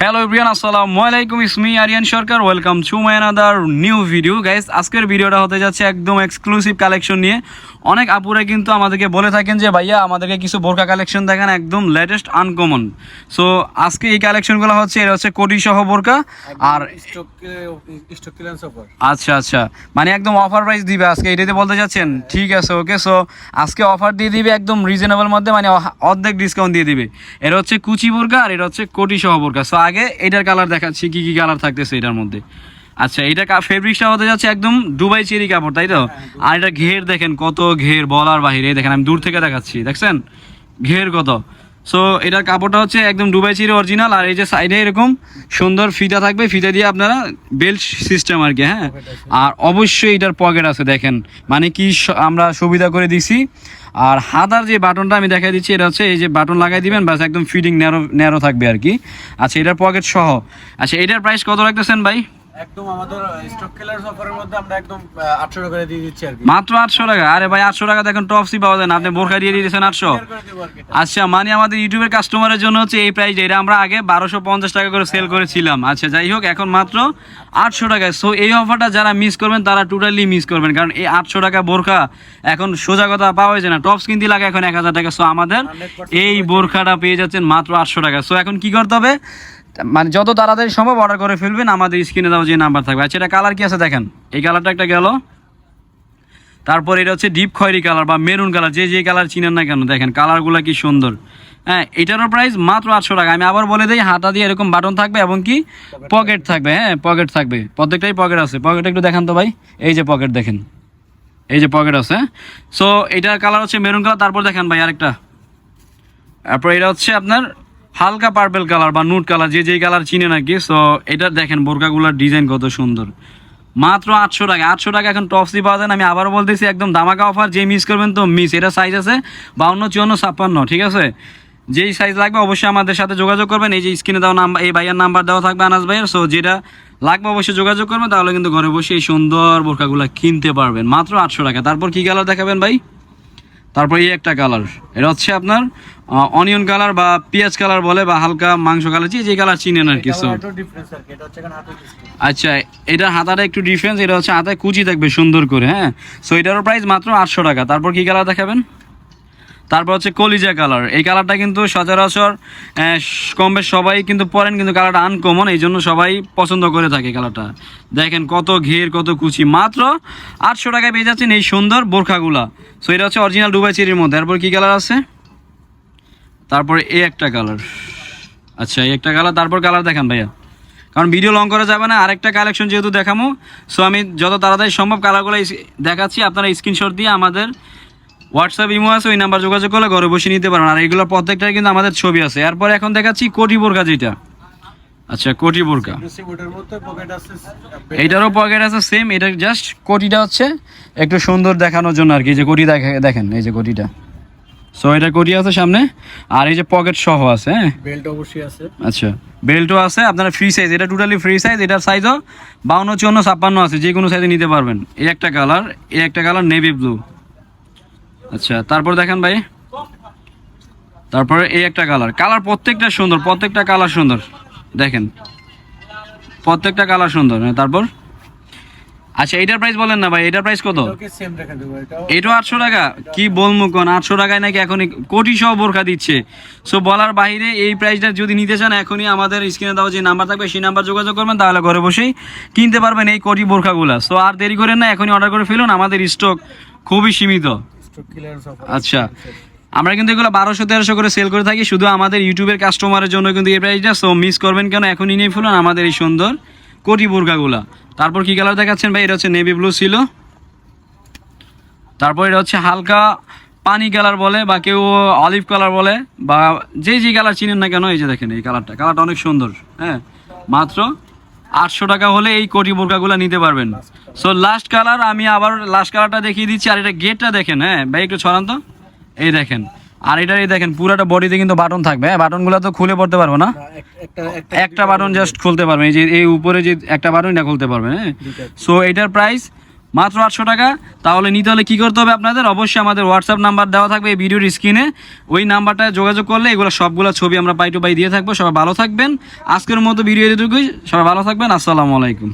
Hello everyone, আসসালামু আলাইকুম। It's me Ariyan Sarkar. Welcome to my another new video. Guys, আজকের ভিডিওটা হতে যাচ্ছে একদম এক্সক্লুসিভ কালেকশন নিয়ে। অনেক আপুরা কিন্তু আমাদেরকে বলে থাকেন যে ভাইয়া আমাদেরকে কিছু বোরকা কালেকশন দেখান, একদম লেটেস্ট আনকমন। সো আজকে এই কালেকশনগুলো হচ্ছে, এটা হচ্ছে কোটি সহ বোরকা। আর আচ্ছা আচ্ছা, মানে একদম অফার প্রাইস দিবে আজকে, এটাতে বলতে যাচ্ছেন? ঠিক আছে, ওকে। সো আজকে অফার দিয়ে দিবে একদম রিজনেবল মধ্যে, মানে অর্ধেক ডিসকাউন্ট দিয়ে দিবে। এটা হচ্ছে কুচি বোরকা আর এটা হচ্ছে কোটি সহ বোরকা। সো আগে এটার কালার দেখাচ্ছি, কি কি কালার থাকতেছে এটার মধ্যে। আচ্ছা, এটা ফেব্রিক্সটা হতে যাচ্ছে একদম দুবাই চেরি কাপড়, তাই তো? আর এটা ঘের দেখেন, কত ঘের বলার বাহিরে। দেখেন, আমি দূর থেকে দেখাচ্ছি, দেখছেন ঘের কত। সো এটার কাপড়টা হচ্ছে একদম দুবাই চেরি অরিজিনাল। আর এই যে সাইডে এরকম সুন্দর ফিতা থাকবে, ফিতা দিয়ে আপনারা বেল্ট সিস্টেম আর কি, হ্যাঁ। আর অবশ্যই এটার পকেট আছে, দেখেন মানে কি আমরা সুবিধা করে দিছি। আর হাতার যে বাটনটা আমি দেখাই দিচ্ছি, এটা হচ্ছে এই যে বাটন লাগাই দিবেন, বাস একদম ফিটিং ন্যারো থাকবে আর কি। আচ্ছা, এটার পকেট সহ। আচ্ছা, এটার প্রাইস কত রাখতেছেন ভাই? একদম আমাদের স্টক কিলার্স অফারের মধ্যে আমরা একদম 800 টাকা করে দিয়ে দিচ্ছি আর কি। মাত্র 800 টাকা? আরে ভাই, 800 টাকা দেখেন টপসি পাওয়া যায় না, আপনি বোরকা দিয়ে দিয়েছেন 800। আচ্ছা, মানে আমাদের ইউটিউবের কাস্টমারের জন্য হচ্ছে এই প্রাইস। এটা আমরা আগে 1250 টাকা করে সেল করেছিলাম। আচ্ছা, যাই হোক, এখন মাত্র 800 টাকায়। সো এই অফারটা যারা মিস করবেন তারা টোটালি মিস করবেন, কারণ এই 800 টাকা বোরকা এখন সোজা কথা পাওয়া যায় না। টপস কিনতে লাগে এখন 1000 টাকা। সো আমাদের এই বোরকাটা পেয়ে যাচ্ছেন মাত্র 800 টাকা। সো এখন কি করতে হবে, মানে যত তাড়াতাড়ি সম্ভব অর্ডার করে ফেলবেন, আমাদের স্ক্রিনে দেওয়া যে নাম্বার থাকবে। আচ্ছা, এটা কালার কি আছে দেখেন, এই কালারটা একটা গেল। তারপর এটা হচ্ছে ডিপ খয়েরি কালার বা মেরুন কালার, যে কালার চিনেন না কেন, দেখেন কালারগুলো কি সুন্দর। হ্যাঁ, এটারও প্রাইস মাত্র 800 টাকা। আমি আবার বলে দিই, হাতা দিয়ে এরকম বাটন থাকবে এবং কি পকেট থাকবে। হ্যাঁ, পকেট থাকবে, প্রত্যেকটাই পকেট আছে। পকেট একটু দেখান তো ভাই, এই যে পকেট দেখেন, এই যে পকেট আছে। সো এটার কালার হচ্ছে মেরুন কালার। তারপর দেখেন ভাই আরেকটা, তারপর এটা হচ্ছে আপনার হালকা পার্পেল কালার বা নুট কালার, যে কালার চিনে নাকি। সো এটা দেখেন বোরকাগুলোর ডিজাইন কত সুন্দর। মাত্র 800 টাকা। 800 টাকা এখন টপসি পাওয়া যায় না। আমি আবার বলতেছি, একদম ধামাকা অফার। যে মিস করবেন তো মিস। এটা সাইজ আছে 52, 54, 56, ঠিক আছে? যেই সাইজ লাগবে অবশ্যই আমাদের সাথে যোগাযোগ করবেন। এই যে স্ক্রিনে দেওয়া নাম্বার, এই ভাইয়ের নাম্বার দেওয়া থাকবে, আনাস ভাইয়ের। সো যেটা লাগবে অবশ্যই যোগাযোগ করবেন, তাহলে কিন্তু ঘরে বসে এই সুন্দর বোরকাগুলো কিনতে পারবেন মাত্র 800 টাকা। তারপর কি কালার দেখাবেন ভাই? তারপর এই একটা কালার, এটা হচ্ছে আপনার অনিয়ন কালার বা পেঁয়াজ কালার বলে, বা হালকা মাংস কালার, যে কালার চিনেন আর কিছু। আচ্ছা, এটার হাতাটা একটু ডিফারেন্স। এটা হচ্ছে হাতায় কুচি থাকবে সুন্দর করে, হ্যাঁ। সো এটারও প্রাইস মাত্র 800 টাকা। তারপর কি কালার দেখাবেন? তারপর হচ্ছে কলিজা কালার। এই কালারটা কিন্তু সচরাচর কম বেশ সবাই কিন্তু পরেন, কিন্তু কালারটা আনকমন, এই জন্য সবাই পছন্দ করে থাকে কালারটা। দেখেন কত ঘের, কত কুচি। মাত্র 800 টাকায় পেয়ে যাচ্ছেন এই সুন্দর বোরখাগুলা। সো এটা হচ্ছে অরিজিনাল দুবাই চেরির মধ্যে। তারপর কি কালার আছে? তারপরে এই একটা কালার। আচ্ছা, এই একটা কালার। তারপর কালার দেখান ভাইয়া, কারণ ভিডিও লং করা যাবে না। আরেকটা কালেকশন যেহেতু দেখামো, সো আমি যত তাড়াতাড়ি সম্ভব কালারগুলো দেখাচ্ছি। আপনারা স্ক্রিনশট দিয়ে আমাদের হোয়াটসঅ্যাপ ইমো আছে, ওই নাম্বার যোগাযোগ করলে ঘরে বসে নিতে পারেন। আর এগুলো প্রত্যেকটাই কিন্তু আমাদের ছবি আছে। এরপর এখন দেখাচ্ছি কোটি বোরকা যেটা। আচ্ছা, কোটি বোরকা, এইটারও পকেট আছে সেম। এটা জাস্ট কোটিটা হচ্ছে একটু সুন্দর দেখানোর জন্য আর কি, যে কোটি দেখেন, এই যে কোটিটা। সো এটা কোটি আছে সামনে, আর এই যে পকেট সহ আছে, হ্যাঁ। বেল্ট অবশ্যই আছে। আচ্ছা, বেল্টও আছে। আপনারা ফ্রি সাইজ, এটা টোটালি ফ্রি সাইজ। এটার সাইজও 52, 54, 56 আছে, যে কোনো সাইজে নিতে পারবেন। এই একটা কালার, এই একটা কালার নেভি ব্লু। আচ্ছা, তারপর দেখেন ভাই, তারপরে এই একটা কালার। কালার প্রত্যেকটা সুন্দর, প্রত্যেকটা কালার সুন্দর, দেখেন প্রত্যেকটা কালার সুন্দর। তারপর আচ্ছা, এটার প্রাইস বলেন না ভাই, এটার প্রাইস কত? এটাও 800 টাকা? কি বলবো কোন, 800 টাকায় নাকি এখন কোটি সহ বোরকা দিচ্ছে। সো বলার বাইরে। এই প্রাইসটা যদি নিতে চান, এখনই আমাদের স্ক্রিনে দেওয়া যে নাম্বার থাকবে সেই নাম্বার যোগাযোগ করবেন, তাহলে ঘরে বসেই কিনতে পারবেন এই কোটি বোরকাগুলা। সো আর দেরি করেন না, এখনই অর্ডার করে ফেলুন, আমাদের স্টক খুবই সীমিত। আচ্ছা, আমরা কিন্তু এগুলো 1200, 1300 করে সেল করে থাকি, শুধু আমাদের ইউটিউবের কাস্টমারের জন্য কিন্তু এই প্রাইসটা। সো মিস করবেন কেন, এখনই নিয়ে ফেলুন আমাদের এই সুন্দর কোটি বোরকাগুলা। তারপর কি কালার দেখাচ্ছেন ভাই? এটা হচ্ছে নেভি ব্লু ছিল। তারপর এটা হচ্ছে হালকা পানি কালার বলে, বা কেউ অলিভ কালার বলে, বা যে কালার চিনেন না কেন। এই যে দেখেন এই কালারটা অনেক সুন্দর, হ্যাঁ। মাত্র 800 টাকা হলে এই কোটি বোরকাগুলো নিতে পারবেন। সো লাস্ট কালার, আমি আবার লাস্ট কালারটা দেখিয়ে দিচ্ছি। আর এটা গেটটা দেখেন, হ্যাঁ ভাই একটু ছড়ান তো, এই দেখেন। আর এটা এই দেখেন, পুরোটা বডিতে কিন্তু বাটন থাকবে, হ্যাঁ। বাটনগুলো তো খুলে পড়তে পারবো না, একটা বাটন জাস্ট খুলতে পারবেন। এই যে এই উপরে যে একটা বাটন, এটা খুলতে পারবেন, হ্যাঁ। সো এটার প্রাইস মাত্র 800 টাকা। তাহলে নিতে হলে কী করতে হবে আপনাদের? অবশ্যই আমাদের হোয়াটসঅ্যাপ নাম্বার দেওয়া থাকবে এই ভিডিওর স্ক্রিনে, ওই নাম্বারটায় যোগাযোগ করলে এগুলো সবগুলো ছবি আমরা পাই টু পাই দিয়ে থাকবো। সবাই ভালো থাকবেন, আজকের মতো ভিডিও এটুকুই, সবাই ভালো থাকবেন, আসসালামু আলাইকুম।